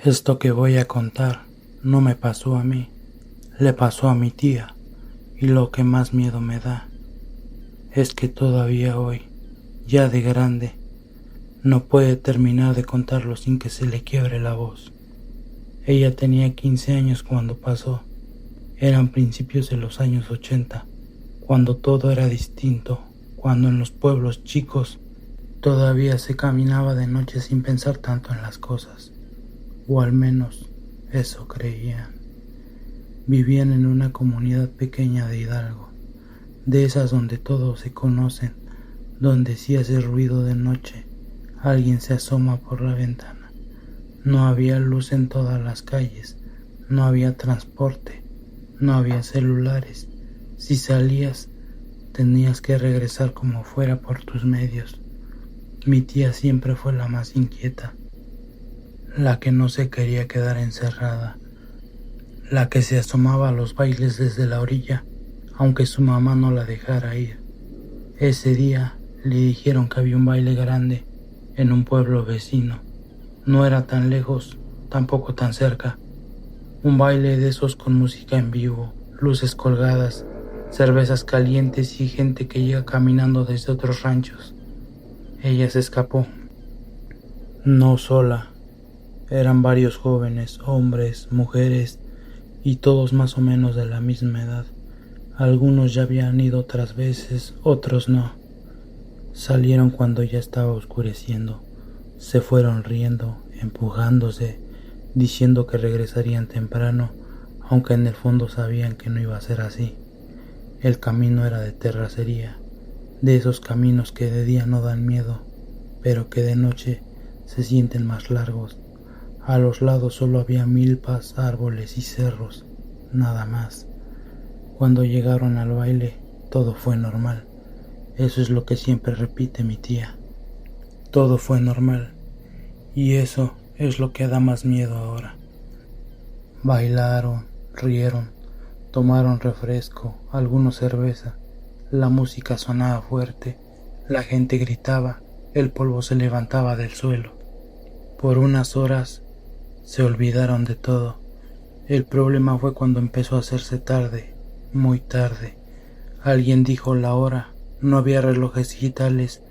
Esto que voy a contar no me pasó a mí, le pasó a mi tía, y lo que más miedo me da es que todavía hoy, ya de grande, no puede terminar de contarlo sin que se le quiebre la voz. Ella tenía 15 años cuando pasó. Eran principios de los años 80, cuando todo era distinto, cuando en los pueblos chicos todavía se caminaba de noche sin pensar tanto en las cosas, o al menos eso creían. Vivían en una comunidad pequeña de Hidalgo, de esas donde todos se conocen, donde si hace ruido de noche, alguien se asoma por la ventana. No había luz en todas las calles, no había transporte, no había celulares. Si salías, tenías que regresar como fuera por tus medios. Mi tía siempre fue la más inquieta, la que no se quería quedar encerrada, la que se asomaba a los bailes desde la orilla, aunque su mamá no la dejara ir. Ese día le dijeron que había un baile grande en un pueblo vecino. No era tan lejos, tampoco tan cerca. Un baile de esos con música en vivo, luces colgadas, cervezas calientes y gente que llega caminando desde otros ranchos. Ella se escapó. No sola. Eran varios jóvenes, hombres, mujeres, y todos más o menos de la misma edad. Algunos ya habían ido otras veces, otros no. Salieron cuando ya estaba oscureciendo. Se fueron riendo, empujándose, diciendo que regresarían temprano, aunque en el fondo sabían que no iba a ser así. El camino era de terracería, de esos caminos que de día no dan miedo, pero que de noche se sienten más largos. A los lados solo había milpas, árboles y cerros, nada más. Cuando llegaron al baile, todo fue normal. Eso es lo que siempre repite mi tía. Todo fue normal, y eso es lo que da más miedo ahora. Bailaron, rieron, tomaron refresco, algunos cerveza. La música sonaba fuerte, la gente gritaba, el polvo se levantaba del suelo. Por unas horas se olvidaron de todo. El problema fue cuando empezó a hacerse tarde, muy tarde. Alguien dijo la hora, no había relojes digitales,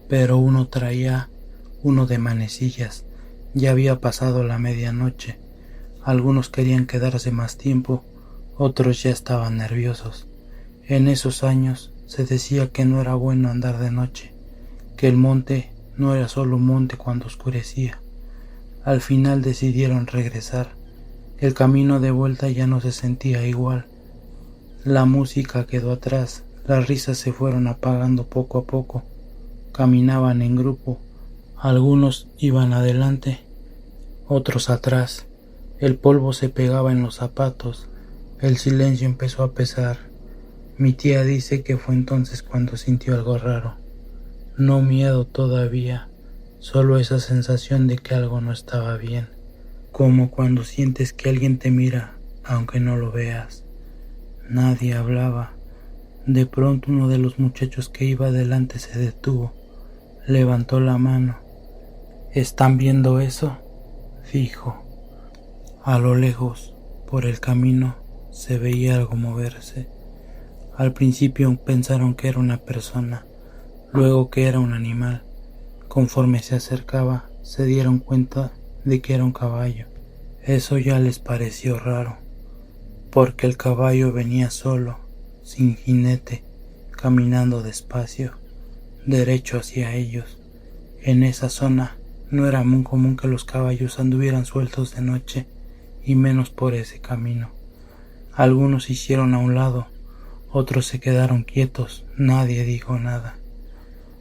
pero uno traía uno de manecillas. Ya había pasado la medianoche. Algunos querían quedarse más tiempo, otros ya estaban nerviosos. En esos años se decía que no era bueno andar de noche, que el monte no era solo monte cuando oscurecía. Al final decidieron regresar. El camino de vuelta ya no se sentía igual. La música quedó atrás, las risas se fueron apagando poco a poco. Caminaban en grupo, algunos iban adelante, otros atrás. El polvo se pegaba en los zapatos, el silencio empezó a pesar. Mi tía dice que fue entonces cuando sintió algo raro. No miedo todavía, solo esa sensación de que algo no estaba bien, como cuando sientes que alguien te mira aunque no lo veas. Nadie hablaba. De pronto uno de los muchachos que iba adelante se detuvo, levantó la mano. ¿Están viendo eso?, dijo. A lo lejos, por el camino, se veía algo moverse. Al principio pensaron que era una persona, luego que era un animal. Conforme se acercaba, se dieron cuenta de que era un caballo. Eso ya les pareció raro, porque el caballo venía solo, sin jinete, caminando despacio, derecho hacia ellos. En esa zona no era muy común que los caballos anduvieran sueltos de noche, y menos por ese camino. Algunos se hicieron a un lado, otros se quedaron quietos, nadie dijo nada.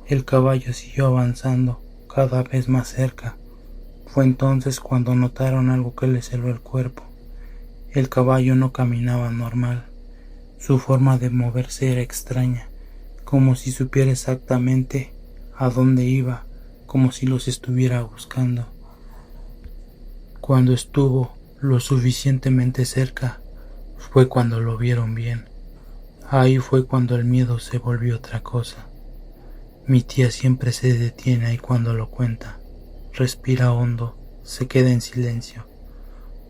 El caballo siguió avanzando, cada vez más cerca. Fue entonces cuando notaron algo que les heló el cuerpo. El caballo no caminaba normal. Su forma de moverse era extraña, como si supiera exactamente a dónde iba, como si los estuviera buscando. Cuando estuvo lo suficientemente cerca, fue cuando lo vieron bien. Ahí fue cuando el miedo se volvió otra cosa. Mi tía siempre se detiene ahí cuando lo cuenta. Respira hondo, se queda en silencio,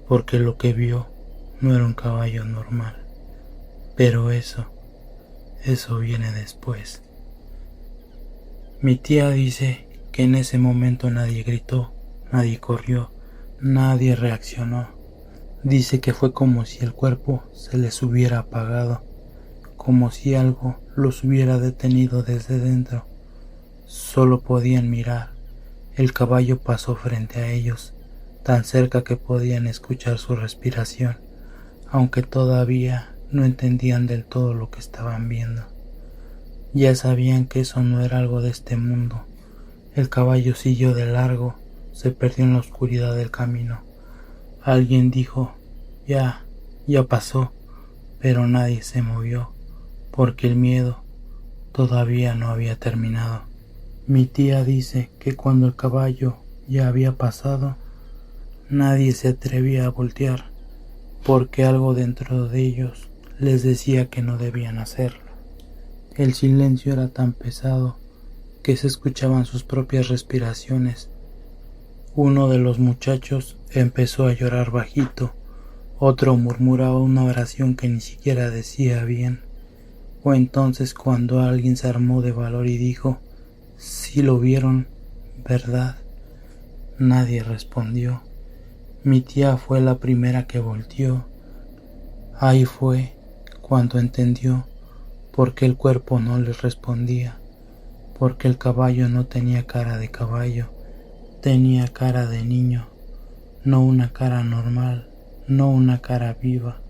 porque lo que vio no era un caballo normal. Pero eso viene después. Mi tía dice que en ese momento nadie gritó, nadie corrió, nadie reaccionó. Dice que fue como si el cuerpo se les hubiera apagado, como si algo los hubiera detenido desde dentro. Solo podían mirar. El caballo pasó frente a ellos, tan cerca que podían escuchar su respiración, aunque todavía no entendían del todo lo que estaban viendo. Ya sabían que eso no era algo de este mundo. El caballo siguió de largo, se perdió en la oscuridad del camino. Alguien dijo, ya pasó, pero nadie se movió, porque el miedo todavía no había terminado. Mi tía dice que cuando el caballo ya había pasado, nadie se atrevía a voltear, porque algo dentro de ellos les decía que no debían hacerlo. El silencio era tan pesado que se escuchaban sus propias respiraciones. Uno de los muchachos empezó a llorar bajito, otro murmuraba una oración que ni siquiera decía bien. Fue entonces cuando alguien se armó de valor y dijo, «Sí lo vieron, ¿verdad?». Nadie respondió. Mi tía fue la primera que volteó. Ahí fue cuando entendió por qué el cuerpo no les respondía, porque el caballo no tenía cara de caballo, tenía cara de niño, no una cara normal, no una cara viva,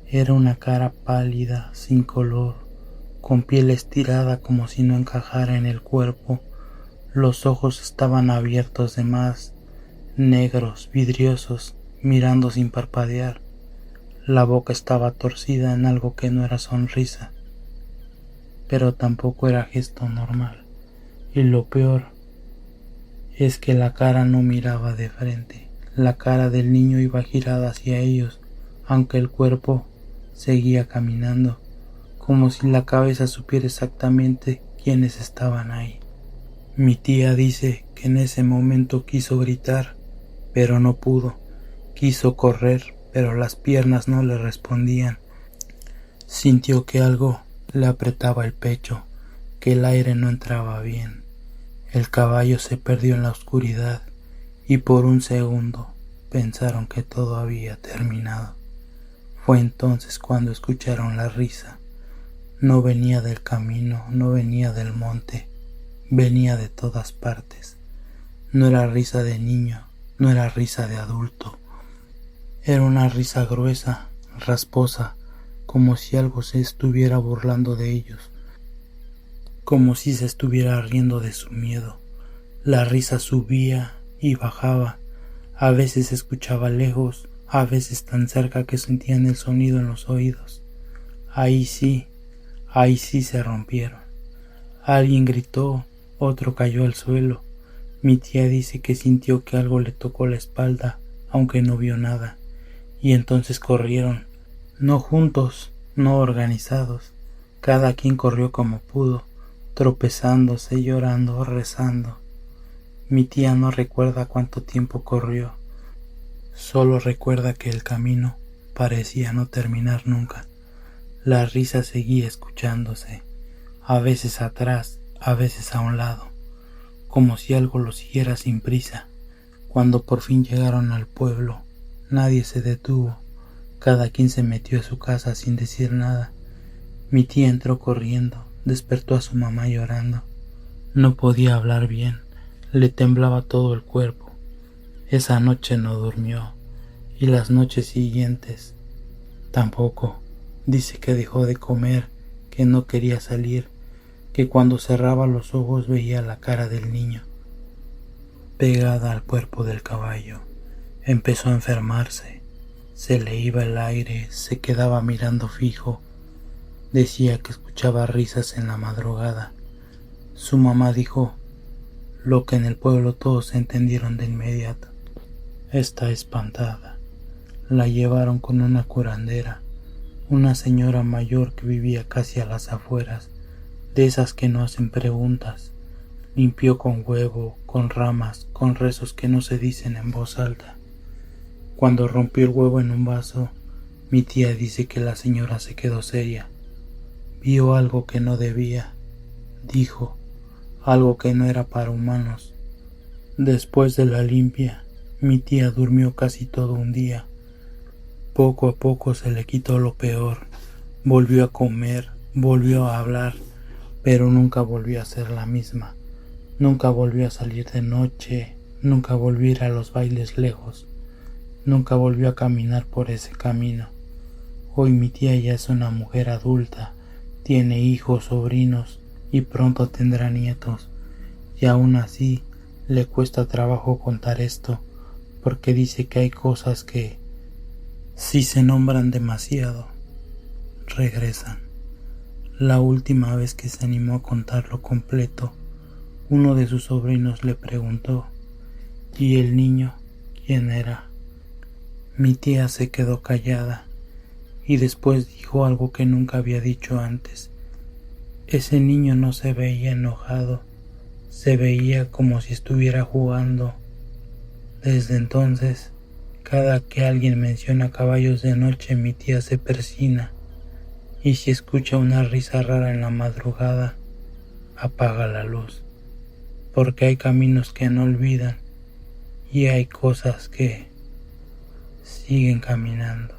era una cara pálida, sin color, con piel estirada como si no encajara en el cuerpo. Los ojos estaban abiertos de más, negros, vidriosos, mirando sin parpadear. La boca estaba torcida en algo que no era sonrisa, pero tampoco era gesto normal. Y lo peor es que la cara no miraba de frente. La cara del niño iba girada hacia ellos, aunque el cuerpo seguía caminando, como si la cabeza supiera exactamente quiénes estaban ahí. Mi tía dice que en ese momento quiso gritar, pero no pudo. Quiso correr, pero las piernas no le respondían. Sintió que algo le apretaba el pecho, que el aire no entraba bien. El caballo se perdió en la oscuridad y por un segundo pensaron que todo había terminado. Fue entonces cuando escucharon la risa. No venía del camino, no venía del monte, venía de todas partes. No era risa de niño, no era risa de adulto. Era una risa gruesa, rasposa, como si algo se estuviera burlando de ellos, como si se estuviera riendo de su miedo. La risa subía y bajaba, a veces se escuchaba lejos, a veces tan cerca que sentían el sonido en los oídos. Ahí sí se rompieron. Alguien gritó, otro cayó al suelo. Mi tía dice que sintió que algo le tocó la espalda, aunque no vio nada. Y entonces corrieron, no juntos, no organizados. Cada quien corrió como pudo, tropezándose, llorando, rezando. Mi tía no recuerda cuánto tiempo corrió, solo recuerda que el camino parecía no terminar nunca. La risa seguía escuchándose, a veces atrás, a veces a un lado, como si algo lo siguiera sin prisa. Cuando por fin llegaron al pueblo, nadie se detuvo, cada quien se metió a su casa sin decir nada. Mi tía entró corriendo, despertó a su mamá llorando. No podía hablar bien, le temblaba todo el cuerpo. Esa noche no durmió, y las noches siguientes tampoco. Dice que dejó de comer, que no quería salir, que cuando cerraba los ojos veía la cara del niño pegada al cuerpo del caballo. Empezó a enfermarse, se le iba el aire, se quedaba mirando fijo. Decía que escuchaba risas en la madrugada. Su mamá dijo lo que en el pueblo todos entendieron de inmediato. Está espantada. La llevaron con una curandera, una señora mayor que vivía casi a las afueras, de esas que no hacen preguntas. Limpió con huevo, con ramas, con rezos que no se dicen en voz alta. Cuando rompió el huevo en un vaso, mi tía dice que la señora se quedó seria. Vio algo que no debía, dijo, algo que no era para humanos. Después de la limpia, mi tía durmió casi todo un día. Poco a poco se le quitó lo peor, volvió a comer, volvió a hablar, pero nunca volvió a ser la misma. Nunca volvió a salir de noche, nunca volvió a ir a los bailes lejos, nunca volvió a caminar por ese camino. Hoy mi tía ya es una mujer adulta, tiene hijos, sobrinos y pronto tendrá nietos, y aún así le cuesta trabajo contar esto, porque dice que hay cosas que, si se nombran demasiado, regresan. La última vez que se animó a contarlo completo, uno de sus sobrinos le preguntó, ¿y el niño quién era? Mi tía se quedó callada y después dijo algo que nunca había dicho antes. Ese niño no se veía enojado, se veía como si estuviera jugando. Desde entonces, cada que alguien menciona caballos de noche, mi tía se persina, y si escucha una risa rara en la madrugada, apaga la luz, porque hay caminos que no olvidan y hay cosas que siguen caminando.